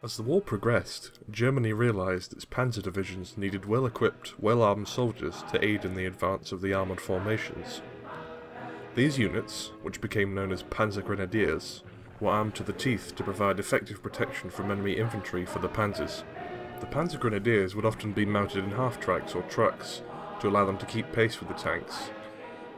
As the war progressed, Germany realised its panzer divisions needed well-equipped, well-armed soldiers to aid in the advance of the armoured formations. These units, which became known as Panzergrenadiers, were armed to the teeth to provide effective protection from enemy infantry for the panzers. The Panzergrenadiers would often be mounted in half-tracks or trucks to allow them to keep pace with the tanks.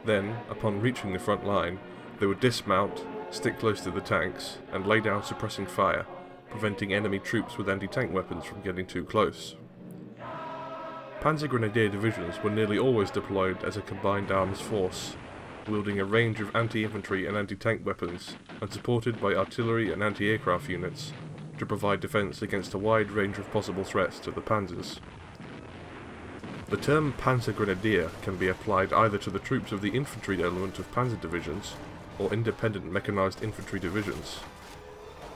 Then, upon reaching the front line, they would dismount, stick close to the tanks, and lay down suppressing fire, preventing enemy troops with anti-tank weapons from getting too close. Panzergrenadier divisions were nearly always deployed as a combined arms force, wielding a range of anti-infantry and anti-tank weapons, and supported by artillery and anti-aircraft units to provide defence against a wide range of possible threats to the panzers. The term Panzergrenadier can be applied either to the troops of the infantry element of panzer divisions, or independent mechanized infantry divisions.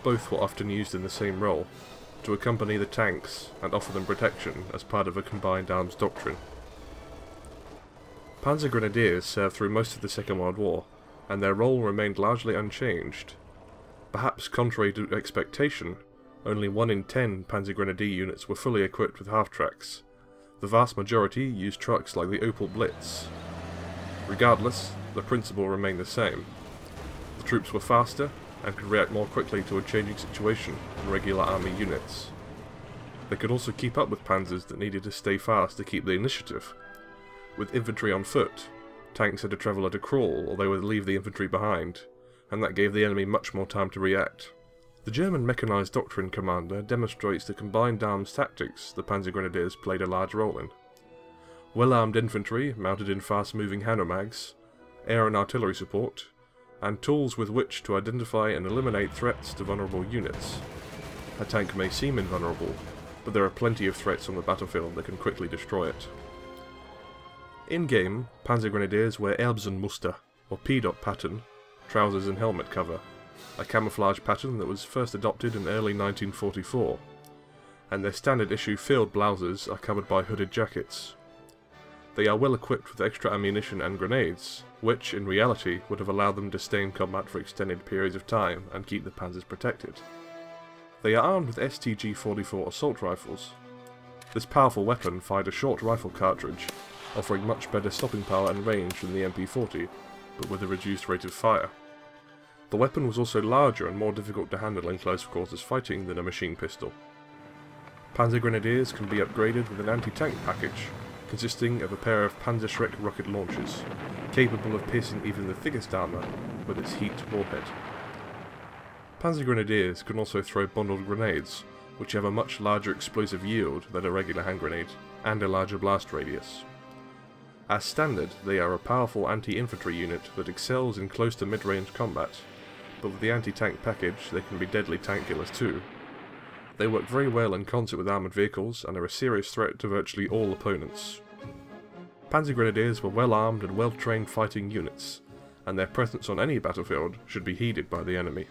Both were often used in the same role, to accompany the tanks and offer them protection as part of a combined arms doctrine. Panzergrenadiers served through most of the Second World War, and their role remained largely unchanged. Perhaps contrary to expectation, only 1 in 10 Panzergrenadier units were fully equipped with half-tracks. The vast majority used trucks like the Opel Blitz. Regardless, the principle remained the same. The troops were faster, and could react more quickly to a changing situation than regular army units. They could also keep up with panzers that needed to stay fast to keep the initiative. With infantry on foot, tanks had to travel at a crawl or they would leave the infantry behind, and that gave the enemy much more time to react. The German mechanized doctrine commander demonstrates the combined arms tactics the Panzergrenadiers played a large role in. Well-armed infantry mounted in fast-moving Hanomags, air and artillery support, and tools with which to identify and eliminate threats to vulnerable units. A tank may seem invulnerable, but there are plenty of threats on the battlefield that can quickly destroy it. In-game, Panzergrenadiers wear Erbsenmuster, or P-dot pattern, trousers and helmet cover, a camouflage pattern that was first adopted in early 1944, and their standard issue field blouses are covered by hooded jackets. They are well equipped with extra ammunition and grenades, which, in reality, would have allowed them to stay in combat for extended periods of time and keep the panzers protected. They are armed with STG-44 assault rifles. This powerful weapon fired a short rifle cartridge, offering much better stopping power and range than the MP40, but with a reduced rate of fire. The weapon was also larger and more difficult to handle in close quarters fighting than a machine pistol. Panzergrenadiers can be upgraded with an anti-tank package, consisting of a pair of Panzerschreck rocket launchers, capable of piercing even the thickest armour with its heat warhead. Panzergrenadiers can also throw bundled grenades, which have a much larger explosive yield than a regular hand grenade, and a larger blast radius. As standard, they are a powerful anti-infantry unit that excels in close to mid-range combat, but with the anti-tank package they can be deadly tank killers too. They work very well in concert with armoured vehicles and are a serious threat to virtually all opponents. Panzergrenadiers were well-armed and well-trained fighting units, and their presence on any battlefield should be heeded by the enemy.